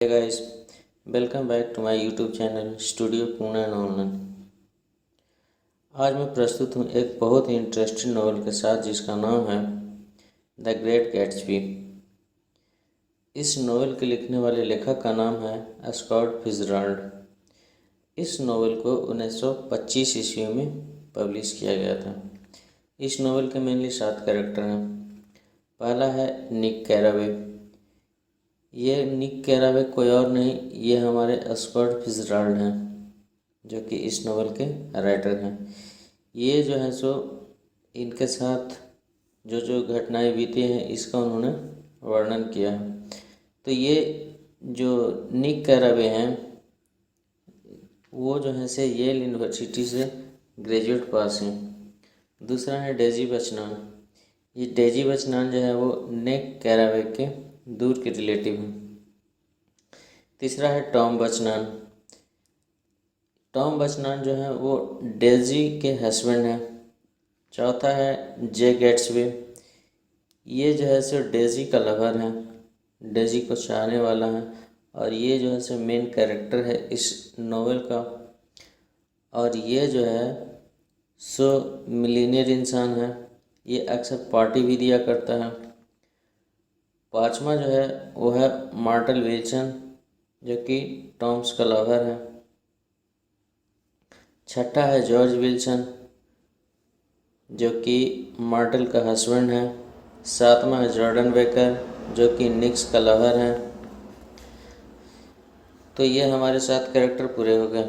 Hey guys, welcome back to my YouTube channel studio Pune and online. आज मैं प्रस्तुत हूँ एक बहुत ही इंटरेस्टिंग नॉवल के साथ जिसका नाम है द ग्रेट गैट्सबी। इस नॉवल के लिखने वाले लेखक का नाम है स्कॉट फिtzgerald। इस नॉवल को 1925 ईस्वी में पब्लिश किया गया था। इस नॉवल के मेनली 7 कैरेक्टर हैं। पहला है निक कैरावे। ये निक कैरावे कोई और नहीं, ये हमारे स्कॉट फिtzgerald हैं जो कि इस नॉवल के राइटर हैं। ये जो है सो इनके साथ जो जो घटनाएं बीती हैं इसका उन्होंने वर्णन किया है। तो ये जो निक कैरावे हैं वो जो है से येल यूनिवर्सिटी से ग्रेजुएट पास हैं। दूसरा है डेजी बचनान। ये डेजी बचनान जो है वो निक कैरावे के दूर के रिलेटिव हैं। तीसरा है टॉम बचनान। टॉम बचनान जो है वो डेजी के हस्बैंड हैं। चौथा है जे गैट्सबी। ये जो है सो डेजी का लवर है, डेजी को चाहने वाला है और ये जो है सो मेन कैरेक्टर है इस नॉवेल का। और ये जो है सो मिलीनियर इंसान है, ये अक्सर पार्टी भी दिया करता है। पाँचवा जो है वो है मार्टल विल्सन जो कि टॉम्स का लवर है। छठा है जॉर्ज विल्सन जो कि मार्टल का हस्बैंड है। सातवां है जॉर्डन बेकर जो कि निक्स का लवर है। तो ये हमारे 7 कैरेक्टर पूरे हो गए।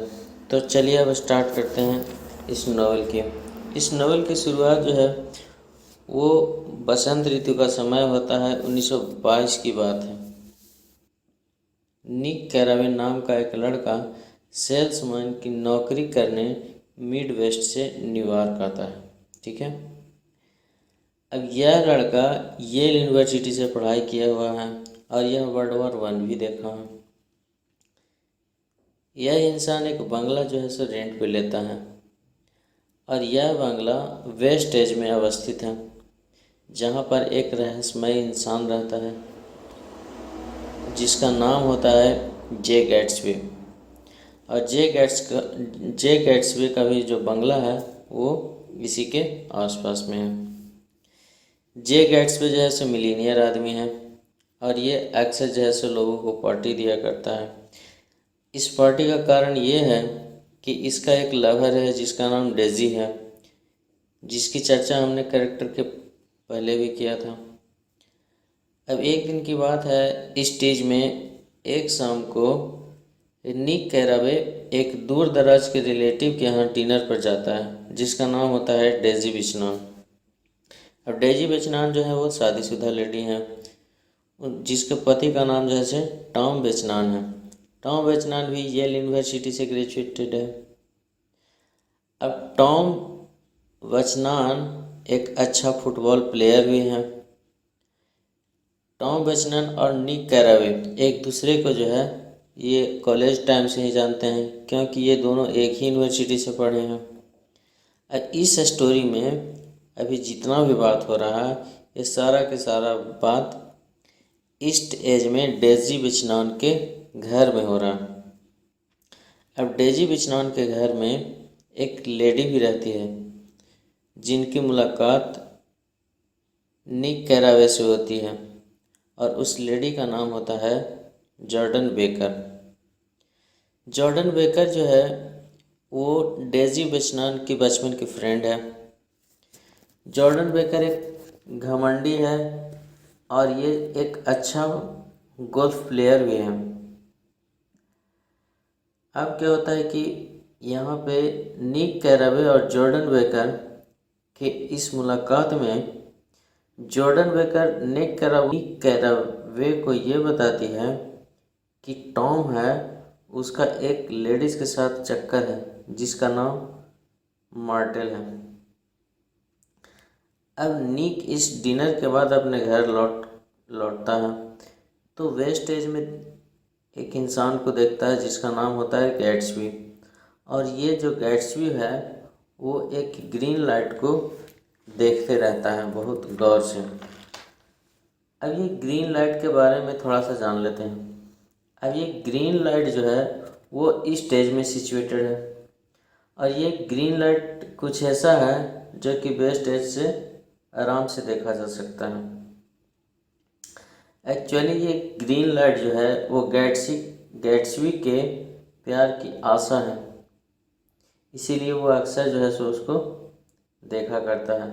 तो चलिए अब स्टार्ट करते हैं इस नॉवल की। इस नॉवल की शुरुआत जो है वो बसंत ऋतु का समय होता है। 1922 की बात है। निक कैरावे नाम का एक लड़का सेल्समैन की नौकरी करने मिड वेस्ट से न्यूयॉर्क आता है। ठीक है। अब यह लड़का येल यूनिवर्सिटी से पढ़ाई किया हुआ है और यह वर्ल्ड वॉर 1 भी देखा है। यह इंसान एक बंगला जो है सो रेंट पे लेता है और यह बंगला वेस्ट एज में अवस्थित है जहाँ पर एक रहस्यमय इंसान रहता है जिसका नाम होता है जे गैट्सबी। और जे गैट्सबी का भी जो बंगला है वो इसी के आसपास में है। जे गैट्सबी जो है सो मिलीनियर आदमी है और ये अक्सर जो है सो लोगों को पार्टी दिया करता है। इस पार्टी का कारण ये है कि इसका एक लवर है जिसका नाम डेजी है, जिसकी चर्चा हमने कैरेक्टर के पहले भी किया था। अब एक दिन की बात है, इस स्टेज में एक शाम को निक कैरावे एक दूर दराज के रिलेटिव के यहाँ डिनर पर जाता है जिसका नाम होता है डेजी बिचनान। अब डेजी बिचनान जो है वो शादीशुदा लेडी हैं जिसके पति का नाम जो है टॉम बेचनान है। टॉम बेचनान भी येल यूनिवर्सिटी से ग्रेजुएटेड है। अब टॉम बचनान एक अच्छा फुटबॉल प्लेयर भी हैं। टॉम बचनान और निक कैरावे एक दूसरे को जो है ये कॉलेज टाइम से ही जानते हैं क्योंकि ये दोनों एक ही यूनिवर्सिटी से पढ़े हैं। अब इस स्टोरी में अभी जितना भी बात हो रहा है ये सारा के सारा बात ईस्ट एज में डेजी बिचनान के घर में हो रहा है। अब डेजी बिचनान के घर में एक लेडी भी रहती है जिनकी मुलाकात निक कैरावे से होती है और उस लेडी का नाम होता है जॉर्डन बेकर। जॉर्डन बेकर जो है वो डेजी बिचनान की बचपन की फ्रेंड है। जॉर्डन बेकर एक घमंडी है और ये एक अच्छा गोल्फ प्लेयर भी है। अब क्या होता है कि यहाँ पे निक कैरावे और जॉर्डन बेकर के इस मुलाकात में जॉर्डन बेकर निक कैरावे को ये बताती है कि टॉम है उसका एक लेडीज़ के साथ चक्कर है जिसका नाम मार्टेल है। अब निक इस डिनर के बाद अपने घर लौटता है तो वेस्ट एज में एक इंसान को देखता है जिसका नाम होता है गैट्सबी। और ये जो गैट्सबी है वो एक ग्रीन लाइट को देखते रहता है बहुत गौर से। अब ये ग्रीन लाइट के बारे में थोड़ा सा जान लेते हैं। अब ये ग्रीन लाइट जो है वो इस स्टेज में सिचुएटेड है, और ये ग्रीन लाइट कुछ ऐसा है जो कि बेस स्टेज से आराम से देखा जा सकता है। एक्चुअली ये ग्रीन लाइट जो है वो गैट्सबी के प्यार की आशा है, इसीलिए वो अक्सर जो है सो उसको देखा करता है।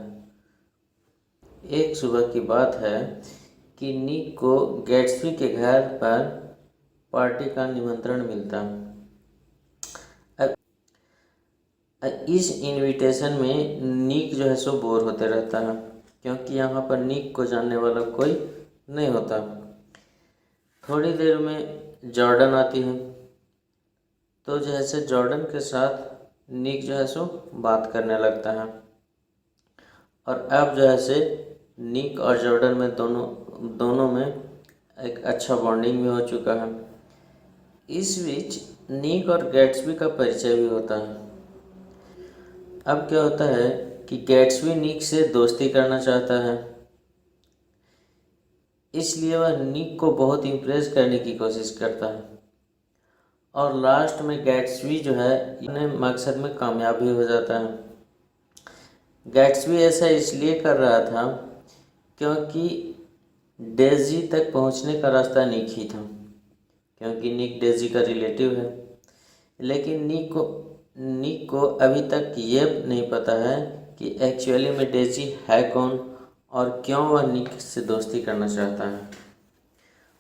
एक सुबह की बात है कि निक को गैट्सबी के घर पर पार्टी का निमंत्रण मिलता। अब इस इनविटेशन में निक जो है सो बोर होते रहता है, क्योंकि यहाँ पर निक को जानने वाला कोई नहीं होता। थोड़ी देर में जॉर्डन आती है, तो जो है सो जॉर्डन के साथ निक जो है सो बात करने लगता है, और अब जो है से निक और जॉर्डन में दोनों में एक अच्छा बॉन्डिंग भी हो चुका है। इस बीच निक और गैट्सबी का परिचय भी होता है। अब क्या होता है कि गैट्सबी निक से दोस्ती करना चाहता है, इसलिए वह निक को बहुत इम्प्रेस करने की कोशिश करता है, और लास्ट में गैट्सबी जो है अपने मकसद में कामयाब भी हो जाता है। गैट्सबी ऐसा इसलिए कर रहा था क्योंकि डेजी तक पहुंचने का रास्ता निक ही था, क्योंकि निक डेजी का रिलेटिव है। लेकिन निक को अभी तक ये नहीं पता है कि एक्चुअली में डेजी है कौन और क्यों वह निक से दोस्ती करना चाहता है।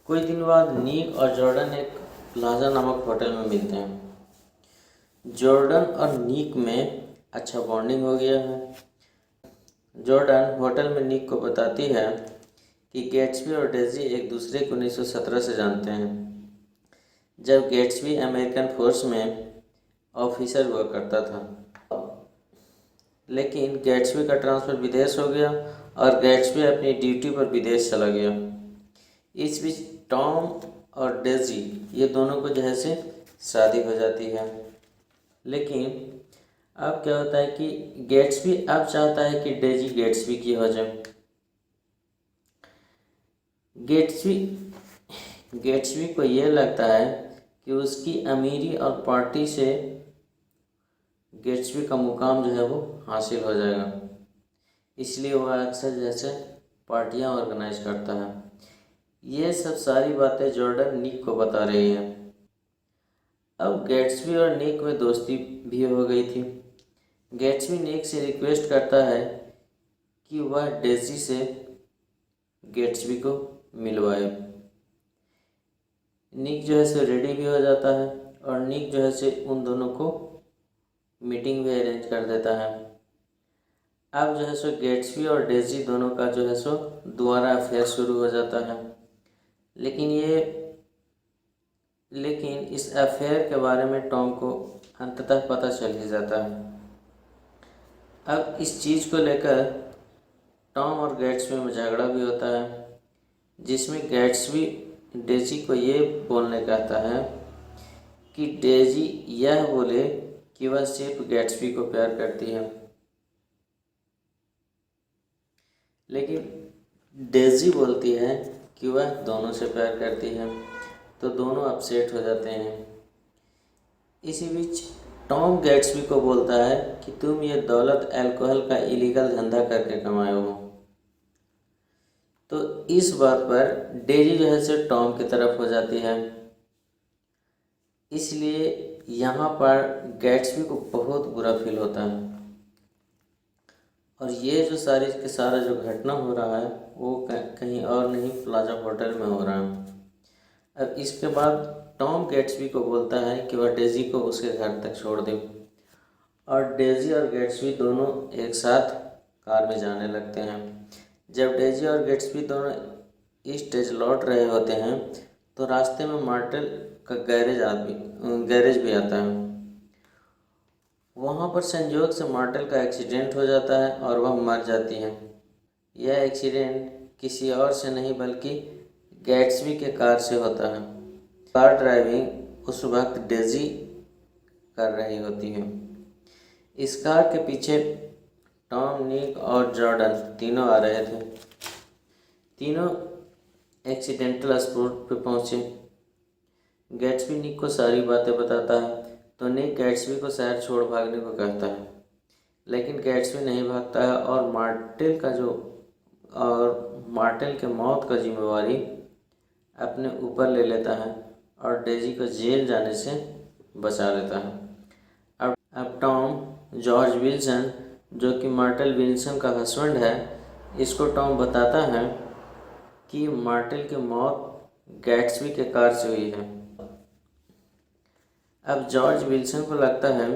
कुछ दिन बाद निक और जॉर्डन एक प्लाजा नामक होटल में मिलते हैं। जॉर्डन और निक में अच्छा बॉन्डिंग हो गया है। जॉर्डन होटल में निक को बताती है कि गैट्सबी और डेजी एक दूसरे को 1917 से जानते हैं, जब गैट्सबी अमेरिकन फोर्स में ऑफिसर हुआ करता था। लेकिन गैट्सबी का ट्रांसफ़र विदेश हो गया और गैट्सबी अपनी ड्यूटी पर विदेश चला गया। इस बीच टॉम और डेजी ये दोनों को जो है से शादी हो जाती है। लेकिन अब क्या होता है कि गैट्सबी अब चाहता है कि डेजी गैट्सबी की हो जाए। गैट्सबी को यह लगता है कि उसकी अमीरी और पार्टी से गैट्सबी का मुकाम जो है वो हासिल हो जाएगा, इसलिए वह अक्सर जैसे पार्टियां ऑर्गेनाइज करता है। ये सब सारी बातें जॉर्डन निक को बता रही है। अब गैट्सबी और निक में दोस्ती भी हो गई थी। गैट्सबी निक से रिक्वेस्ट करता है कि वह डेजी से गैट्सबी को मिलवाए। निक जो है सो रेडी भी हो जाता है, और निक जो है से उन दोनों को मीटिंग भी अरेंज कर देता है। अब जो है सो गैट्सबी और डेजी दोनों का जो है सो दोबारा अफेयर शुरू हो जाता है। लेकिन इस अफेयर के बारे में टॉम को अंततः पता चल ही जाता है। अब इस चीज़ को लेकर टॉम और गैट्सबी में झगड़ा भी होता है, जिसमें गैट्सबी डेजी को ये बोलने कहता है कि डेजी यह बोले कि वह सिर्फ गैट्सबी को प्यार करती है। लेकिन डेजी बोलती है कि वह दोनों से प्यार करती है, तो दोनों अपसेट हो जाते हैं। इसी बीच टॉम गैट्सबी को बोलता है कि तुम ये दौलत अल्कोहल का इलीगल धंधा करके कमाए हो। तो इस बात पर डेजी जो है से टॉम की तरफ हो जाती है, इसलिए यहाँ पर गैट्सबी को बहुत बुरा फील होता है। और ये जो सारी के सारा जो घटना हो रहा है वो कहीं और नहीं, प्लाजा होटल में हो रहा है। अब इसके बाद टॉम गैट्सबी को बोलता है कि वह डेजी को उसके घर तक छोड़ दे, और डेजी और गैट्सबी दोनों एक साथ कार में जाने लगते हैं। जब डेजी और गैट्सबी दोनों स्टेज लौट रहे होते हैं तो रास्ते में मार्टेल का गैरेज भी आता है। वहाँ पर संयोग से मार्टेल का एक्सीडेंट हो जाता है और वह मर जाती है। यह एक्सीडेंट किसी और से नहीं बल्कि गैट्सबी के कार से होता है। कार ड्राइविंग उस वक्त डेजी कर रही होती है। इस कार के पीछे टॉम, निक और जॉर्डन तीनों आ रहे थे। तीनों एक्सीडेंटल स्पॉट पे पहुँचे। गैट्सबी निक को सारी बातें बताता है, तो निक गैट्सबी को शहर छोड़ भागने को कहता है, लेकिन गैट्सबी नहीं भागता है और मार्टेल के मौत का जिम्मेवारी अपने ऊपर ले लेता है और डेजी को जेल जाने से बचा लेता है। अब टॉम जॉर्ज विल्सन, जो कि मार्टेल विल्सन का हस्बैंड है, इसको टॉम बताता है कि मार्टेल की मौत गैट्सबी के कार से हुई है। अब जॉर्ज विल्सन को लगता है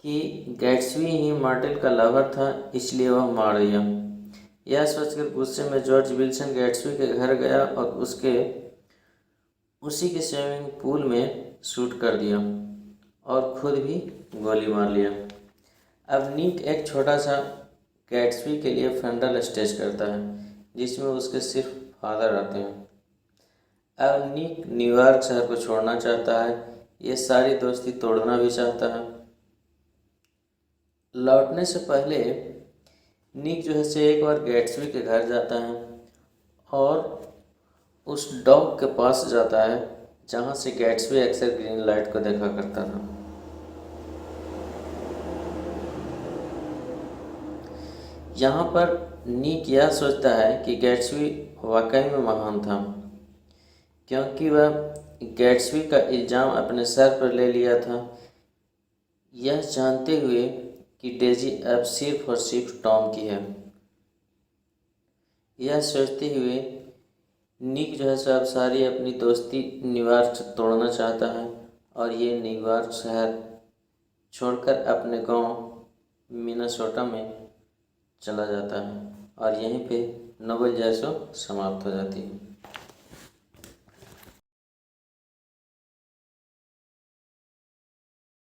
कि गैट्सबी ही मार्टेल का लवर था, इसलिए वह मार दिया। यह सोचकर गुस्से में जॉर्ज विल्सन गैट्सबी के घर गया और उसी के स्विमिंग पूल में शूट कर दिया और खुद भी गोली मार लिया। अब निक एक छोटा सा गैट्सबी के लिए फंडल स्टेज करता है, जिसमें उसके सिर्फ फादर आते हैं। अब निक न्यूयॉर्क शहर को छोड़ना चाहता है, ये सारी दोस्ती तोड़ना भी चाहता है। लौटने से पहले निक जो है से एक बार गैट्सबी के घर जाता है और उस डॉग के पास जाता है जहाँ से गैट्सबी अक्सर ग्रीन लाइट को देखा करता था। यहाँ पर निक यह सोचता है कि गैट्सबी वाकई में महान था, क्योंकि वह गैट्सबी का इल्ज़ाम अपने सर पर ले लिया था, यह जानते हुए कि डेजी अब सिर्फ और सिर्फ टॉम की है। यह सोचते हुए निक जो है सो अब सारी अपनी दोस्ती न्यूयॉर्क से तोड़ना चाहता है और ये न्यूयॉर्क शहर छोड़कर अपने गांव मिनेसोटा में चला जाता है और यहीं पे नोवेल जो है सो समाप्त हो जाती है।